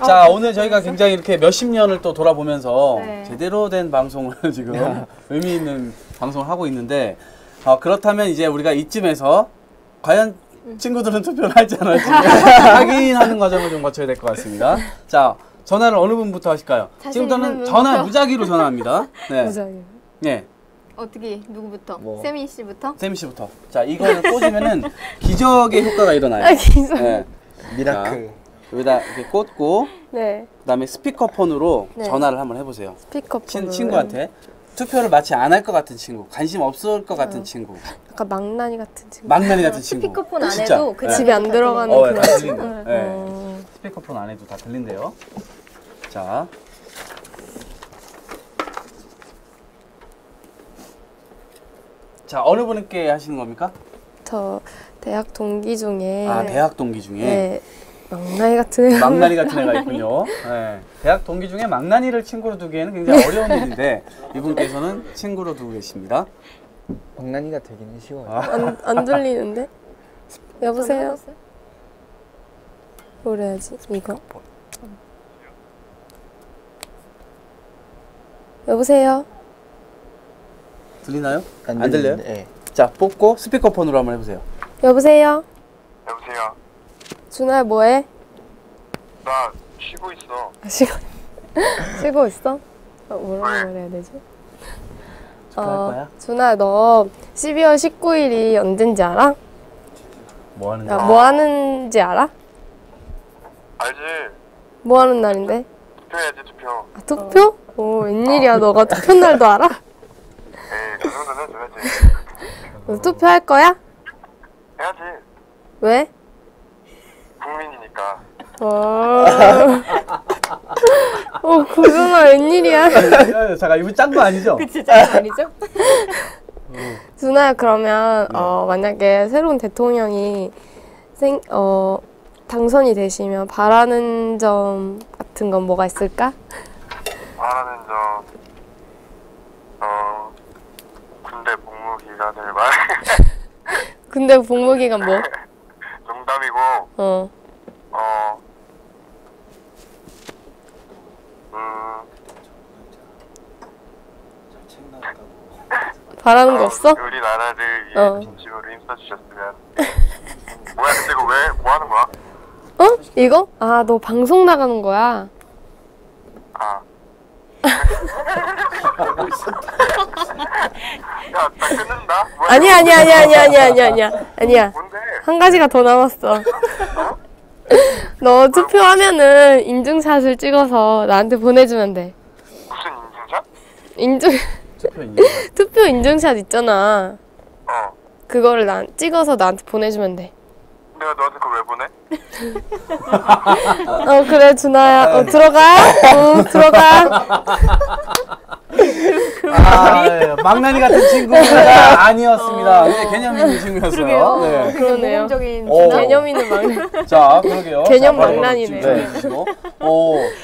자, 오늘 저희가 굉장히 이렇게 몇십 년을 또 돌아보면서 제대로 된 방송을 지금 의미 있는 방송을 하고 있는데 그렇다면 이제 우리가 이쯤에서 과연 친구들은 투표를 할지 안 할지 확인하는 과정을 좀 거쳐야 될 것 같습니다. 자, 전화를 어느 분부터 하실까요? 지금부터는 전화 무작위로 전화합니다. 무작위. 네. 어떻게 누구부터? 세미 씨부터? 세미 씨부터. 자, 이거를 꽂으면은 기적의 효과가 일어나요. 기적. 네. 미라클. 여기다 이렇게 꽂고 네. 그다음에 스피커폰으로 전화를 한번 해보세요. 스피커폰. 친구한테 투표를 마치 안 할 것 같은 친구, 관심 없을 것 같은 친구. 약간 망나니 같은 친구. 망나니 같은 친구. 스피커폰 안 해도 그냥 집에 안 들어가는 그런 친구. 네. 스피커폰 안 해도 다 들린대요. 자. 자, 어느 분께 하시는 겁니까? 저 대학 동기 중에. 아, 대학 동기 중에. 네. 망나니 같은 애가. 망나니 같은 애가 있군요. 네. 대학 동기 중에 망나니를 친구로 두기에는 굉장히 어려운 일인데 이분께서는 친구로 두고 계십니다. 망나니가 되기는 쉬워요. 안 들리는데? 여보세요? 뭘 해야지? 이거? 여보세요? 들리나요? 안 들려요? 네. 자, 뽑고 스피커폰으로 한번 해보세요. 여보세요? 여보세요? 준아야 뭐해? 나 쉬고 있어. 쉬고 있어? 뭐라고 말해야 되지? 할 거야? 준아 너 12월 19일이 언젠지 알아? 뭐 하는 야, 뭐 하는지 알아? 알지? 뭐 하는 날인데? 투표해야지, 투표. 아, 투표? 오, 웬일이야. 너가 투표 날도 알아? 에이, 그 정도는 해줘야지. 너 투표할 거야? 해야지. 왜? 국민이니까. 구준아 웬일이야? 잠깐, 이분 짠 거 아니죠? 그치, 짠 거 아니죠? 준아야 그러면 만약에 새로운 대통령이 당선이 되시면 바라는 점 같은 건 뭐가 있을까? 바라는 점, 군대 복무 기간을 말. 근데 복무 기간 뭐? 농담이고. 바라는 거 없어? 우리나라를 위해 진심으로 힘써주셨으면. 뭐야, 근데 이거 왜, 뭐 하는 거야? 이거? 아, 너 방송 나가는 거야? 아. 야, 나 끊는다? 뭐야? 아니야. 뭔데? 한 가지가 더 남았어. 너 투표하면은 인증샷을 찍어서 나한테 보내주면 돼. 무슨 인증샷? 투표 인증샷 있잖아. 그거를 찍어서 나한테 보내주면 돼. 내가 너한테 그걸 왜 보내? 그래 준아야. 들어가. 들어가. 망나니 같은 친구가 아니었습니다. 네, 개념 있는 친구였어요. 네. 그러네요. 개념 있는 망나니. 자, 그러게요. 개념 망나니네.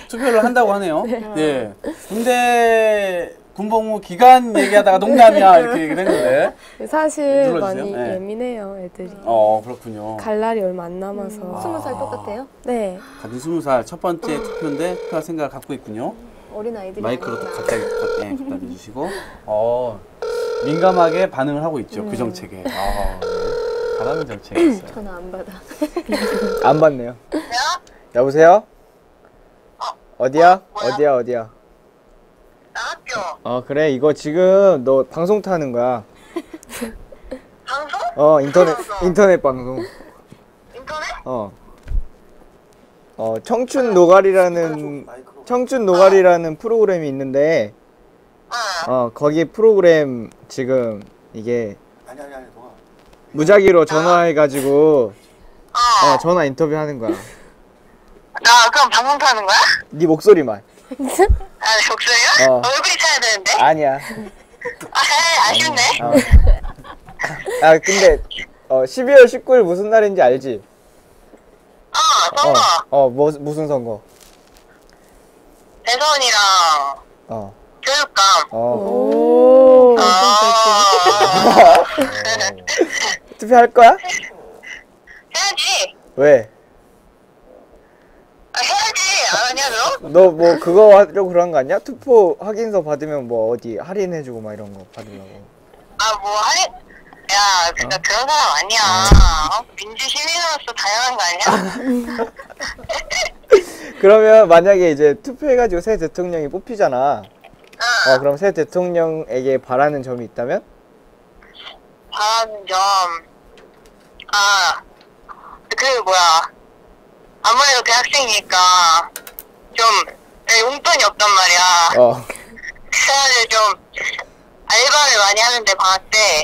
투표를 한다고 하네요. 네. 군대 군복무 기간 얘기하다가 농담이야 이렇게 얘기를 했는데 사실 눌러주세요. 많이 예민해요 애들이. 그렇군요. 갈 날이 얼마 안 남아서. 20살 똑같아요? 네. 같은 20살 첫 번째 투표인데 투표할 생각을 갖고 있군요. 어린 아이들이 마이크로 또 갑자기 갖다 대주시고 민감하게 반응을 하고 있죠. 그 정책에. 바라는 정책이 있어요. 전화 안 받아. 안 받네요. 여보세요? 어디야? 어디야? 나 학교. 그래. 이거 지금 너 방송 타는 거야. 방송? 인터넷 방송. 인터넷? 청춘 노가리라는 프로그램이 있는데 거기 프로그램 지금 이게 무작위로 전화해가지고 전화 인터뷰 하는 거야. 나 그럼 방송 타는 거야? 네 목소리만. 아, 내 목소리야? 얼굴이 타야 되는데? 아니야. 아쉽네. 근데 12월 19일 무슨 날인지 알지? 선거. 무슨 선거? 대선이랑 교육감. 오. 투표할 거야? 해야지. 왜? 해야지. 안 하냐 그럼? 너 뭐 그거 하려고 그런 거 아니야? 투표 확인서 받으면 뭐 어디 할인해주고 막 이런 거 받으려고. 뭐 할인? 야, 나 그런 사람 아니야. 민주 시민으로서 다양한 거 아니야? 그러면 만약에 이제 투표해가지고 새 대통령이 뽑히잖아. 그럼 새 대통령에게 바라는 점이 있다면? 바라는 점. 아무래도 대학생이니까 좀 용돈이 없단 말이야. 그래가지고 좀 알바를 많이 하는데 방학 때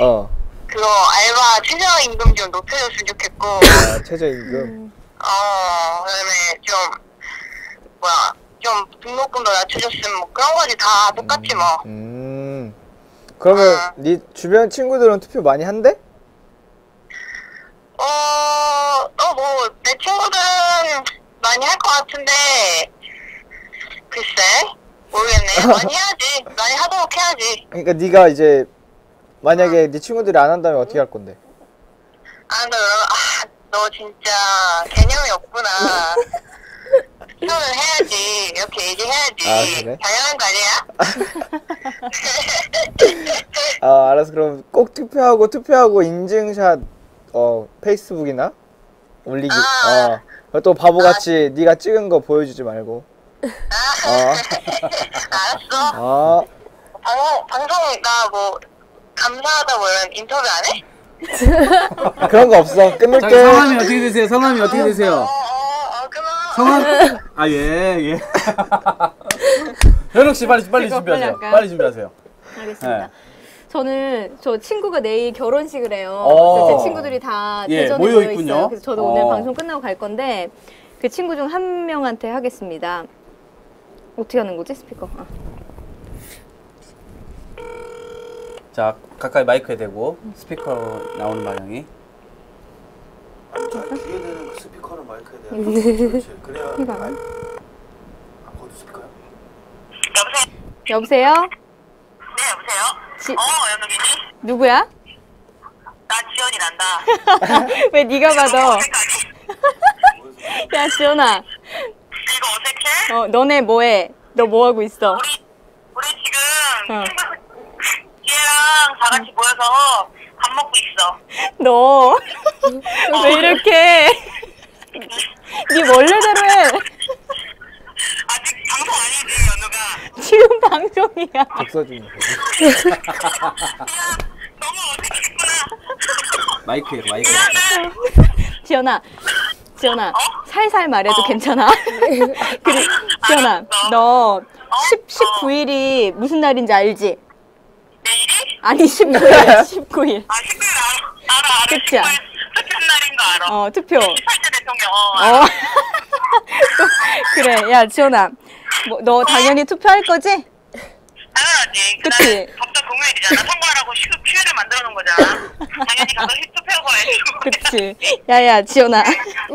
그거 알바 최저임금 좀 높여줬으면 좋겠고. 아, 최저임금. 그다음에 좀 좀 등록금도 낮춰줬으면 뭐 그런 거지 다 똑같지 뭐. 그러면 네 주변 친구들은 투표 많이 한대? 뭐 내 친구들은 많이 할 것 같은데 글쎄 모르겠네. 많이 해야지. 많이 하도록 해야지. 그러니까 네가 이제 만약에 네 친구들이 안 한다면 어떻게 할 건데? 너 진짜 개념이 없구나. 투표는 해야지. 이렇게 얘기해야지. 아, 그래? 당연한 거 아니야? 알았어. 그럼 꼭 투표하고 인증샷 페이스북이나 올리기. 또 바보같이 네가 찍은 거 보여주지 말고. 알았어. 방송 나 뭐 감사하다 뭐 이런 인터뷰 안 해? 그런 거 없어. 끊을게. 성함이 어떻게 되세요? 성함이 어떻게 되세요? 성함? 예. 현욱 씨 빨리 준비하세요. 빨리 준비하세요. 알겠습니다. 네. 저는 저 친구가 내일 결혼식을 해요. 그래서 제 친구들이 다 대전에 모여 있어요. 그래서 저도 오늘 방송 끝나고 갈 건데 그 친구 중 한 명한테 하겠습니다. 어떻게 하는 거지? 스피커. 자, 가까이 마이크에 대고 스피커 나오는 방향이. 뒤에 대는 그 스피커는 마이크에 대야 그렇지. 그래야 거기 스피커야. 여보세요? 네, 여보세요? 연욱이니? 누구야? 나 지연이란다. 왜 네가 봐도? 야, 지연아. 이거 어색해? 너네 뭐해? 너 뭐하고 있어? 우리 지금 지혜랑 다 같이 모여서 밥 먹고 있어. 너 왜 이렇게 네 원래대로 해. 아직 방송 아니지, 연우가? 지금 방송이야. 독서 중이야. 너무 어색했구나. 마이크에. 지연아 살살 말해도 괜찮아? 지연아 너 19일이 무슨 날인지 알지? 내일이? 아니 19일 19일. 19일 알아. 그치? 투표 날인 거 알아. 투표. 18대 대통령. 그래. 야 지연아 너 당연히 투표할 거지? 당연하지. 그치? 법적 공휴일이잖아. 선거하라고 휴일을 만들어 놓은 거잖아. 당연히 가서 투표하고 와야지. 그치. 야야 지연아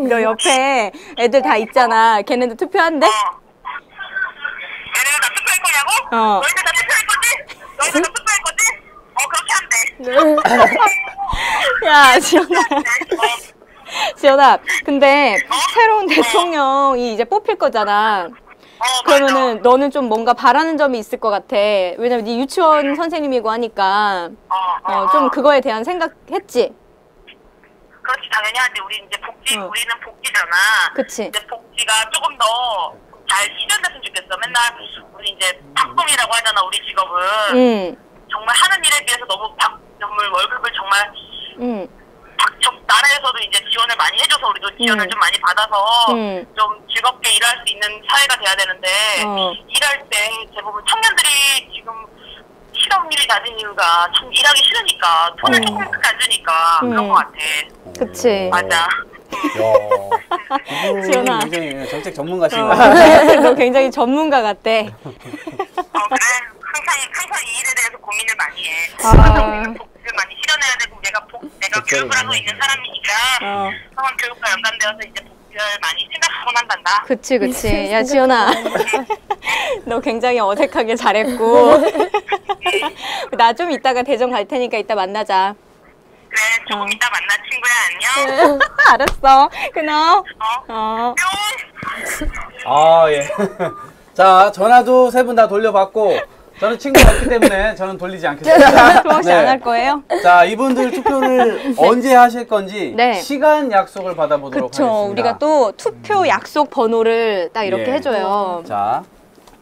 너 옆에 애들 다 있잖아. 걔네들 투표한대? 얘네들 다 투표할 거냐고? 너희들 다 투표할 거지? 너희들 다 투표할 거지? 그렇게 한대. 야 지연아 근데 새로운 대통령이 이제 뽑힐 거잖아. 그러면은 너는 좀 뭔가 바라는 점이 있을 것 같아. 왜냐면 네 유치원 선생님이고 하니까 좀 그거에 대한 생각했지? 그렇지, 당연히 하지. 우리는 복지잖아. 그치. 이제 복지가 조금 더 잘 실현됐으면 좋겠어. 맨날 우리 이제 탁봉이라고 하잖아, 우리 직업은. 정말 하는 일에 비해서 너무 정말 월급을 정말 나라에서도 이제 지원을 많이 해줘서 우리도 지원을 좀 많이 받아서 좀 즐겁게 일할 수 있는 사회가 돼야 되는데 일할 때 대부분 청년들이 지금 실업률이 낮은 이유가 참 일하기 싫으니까 돈을 조금밖에 안 주니까 그런 것 같아. 그치. 맞아. 지연아 굉장히 정책 전문가신 것 너 굉장히 전문가 같대. 그래. 항상 이 일에 대해서 고민을 많이 해. 복지를 많이 실현해야 되고 내가 교육을 하고 있는 사람이니까 성원 교육과 연관되어서 이제 복지를 많이 생각하곤 한단다. 그치. 야 지연아 너 굉장히 어색하게 잘했고 나 좀 이따가 대전 갈 테니까 이따 만나자. 그래, 조금 이따 만나, 친구야. 안녕. 알았어. 끊어. 예. 자, 전화도 세 분 다 돌려받고 저는 친구가 없기 때문에 저는 돌리지 않겠습니다. 도망치 안 할 거예요? 자, 이분들 투표를 언제 하실 건지 시간 약속을 받아보도록 하겠습니다. 그렇죠. 우리가 또 투표 약속 번호를 딱 이렇게 해줘요. 자,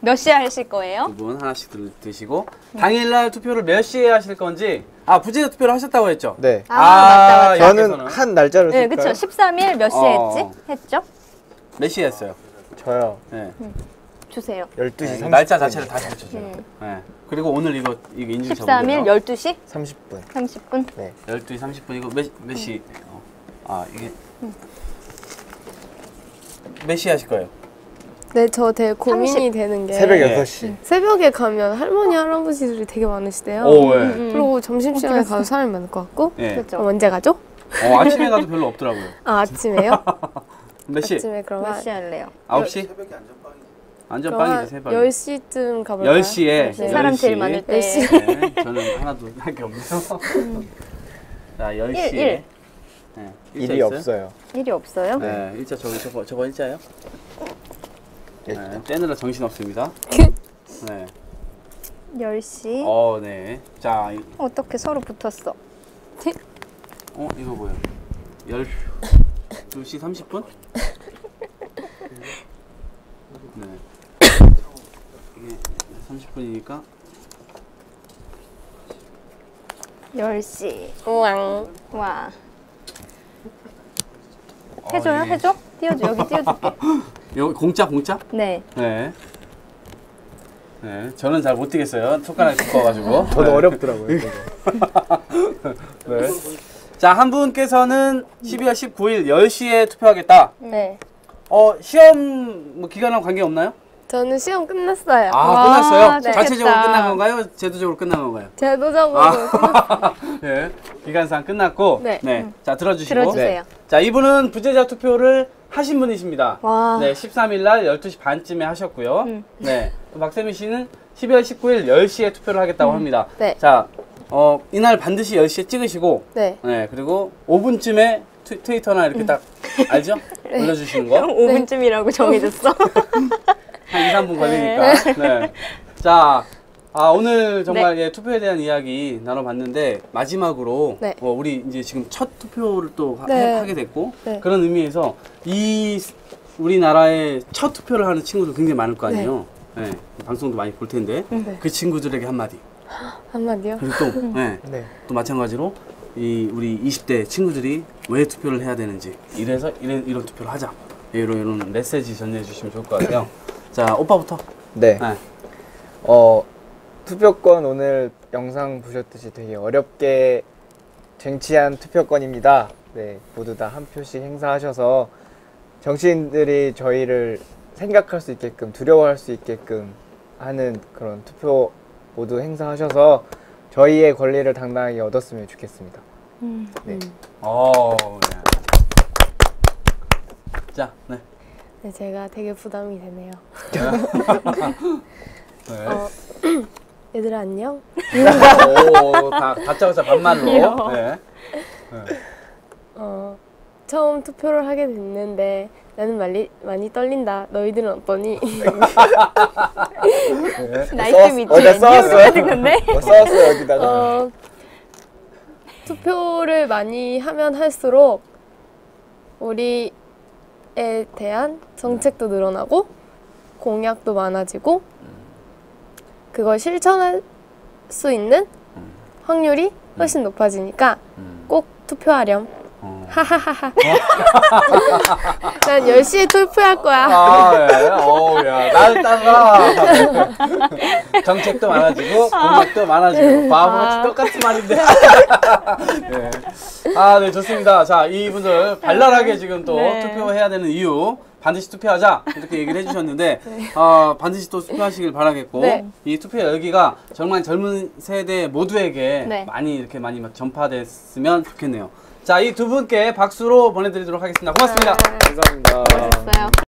몇 시에 하실 거예요? 두 분 하나씩 드시고 당일날 투표를 몇 시에 하실 건지 부재자 투표를 하셨다고 했죠? 네. 맞다. 저는 한 날짜를 쓸까요? 네, 그쵸. 13일 몇 시에 했지? 했죠? 몇 시에 했어요? 저요. 네. 주세요. 12시 30분. 날짜 자체를 다시 붙여줘요. 네. 그리고 오늘 이거 인증 13일 12시 30분. 30분? 네. 12시 30분 이거 몇 시? 이게 몇 시 하실 거예요? 네, 저 되게 고민이 되는 게 새벽 6시. 새벽에 가면 할머니, 할아버지들이 되게 많으시대요. 그리고 점심시간에 가도 사람이 많을 것 같고. 그렇죠. 그럼 언제 가죠? 아침에 가도 별로 없더라고요. 아침에요? 몇 시? 아침에 그러면 몇 시 할래요? 9시? 새벽에 안전빵이죠, 새벽. 10시쯤 가볼까요? 10시에. 네. 사람 제일 많을 때. 10시. 네, 저는 하나도 할 게 없네요. 자, 10시에. 일. 네, 일이 있어요? 없어요. 일이 없어요? 네, 일자 저거 일자예요? 네, 떼느라 정신 없습니다. 네. 10시. 네. 자, 어떻게 서로 붙었어? 이거 뭐예요? 12시 30분? 네. 이게 30분이니까 10시. 우왕. 와. 해줘요? 해줘? 띄워줘. 여기 띄워줄게. 여기 공짜? 네. 네. 네. 저는 잘 못 뛰겠어요. 손가락이 두꺼워가지고. 저도 어렵더라고요. 네. 자, 한 분께서는 12월 19일 10시에 투표하겠다. 네. 시험 기간하고 관계 없나요? 저는 시험 끝났어요. 끝났어요? 네. 자체적으로 끝난 건가요? 제도적으로 끝난 건가요? 제도적으로 끝났어요. 네. 기간상 끝났고. 네. 자, 들어주시고. 들어주세요. 자, 이분은 부재자 투표를 하신 분이십니다. 와. 네, 13일 날 12시 반쯤에 하셨고요. 네. 또 박세미 씨는 12월 19일 10시에 투표를 하겠다고 합니다. 네. 자, 이날 반드시 10시에 찍으시고. 네. 그리고 5분쯤에 트위터나 이렇게 딱 알죠? 올려주시는 거. 5분쯤이라고 정해줬어. 한 2, 3분 걸리니까. 네. 자, 오늘 정말 투표에 대한 이야기 나눠봤는데 마지막으로 우리 이제 지금 첫 투표를 또 하게 됐고 그런 의미에서 우리나라에 첫 투표를 하는 친구들 굉장히 많을 거 아니에요. 네. 방송도 많이 볼 텐데 그 친구들에게 한마디. 한마디요? 그리고 또, 또 마찬가지로 우리 20대 친구들이 왜 투표를 해야 되는지 이래서 이런 투표를 하자. 이런 메시지 전해주시면 좋을 것 같아요. 자, 오빠부터. 네. 투표권 오늘 영상 보셨듯이 되게 어렵게 쟁취한 투표권입니다. 네, 모두 다 한 표씩 행사하셔서 정치인들이 저희를 생각할 수 있게끔 두려워할 수 있게끔 하는 그런 투표 모두 행사하셔서 저희의 권리를 당당하게 얻었으면 좋겠습니다. 네. 네. 자, 네. 네, 제가 되게 부담이 되네요. 얘들아 안녕? 다짜고짜 반말로. 네. 처음 투표를 하게 됐는데 나는 많이 떨린다. 너희들은 어떠니? 나이스 미치. 어디다 써왔어요? 써왔어요 여기다가. 투표를 많이 하면 할수록 우리에 대한 정책도 늘어나고 공약도 많아지고 그걸 실천할 수 있는 확률이 훨씬 높아지니까 꼭 투표하렴. 하하하하. 난 10시에 투표할 거야. 야, 날 따라. 정책도 많아지고 공약도 많아지고 바보같이 똑같은 말인데. 네. 네, 좋습니다. 자, 이분들 발랄하게 지금 또 투표해야 되는 이유 반드시 투표하자 이렇게 얘기를 해주셨는데 반드시 또 투표하시길 바라겠고 이 투표 열기가 정말 젊은 세대 모두에게 많이 전파됐으면 좋겠네요. 자, 이 두 분께 박수로 보내드리도록 하겠습니다. 고맙습니다. 감사합니다. 고맙습니다.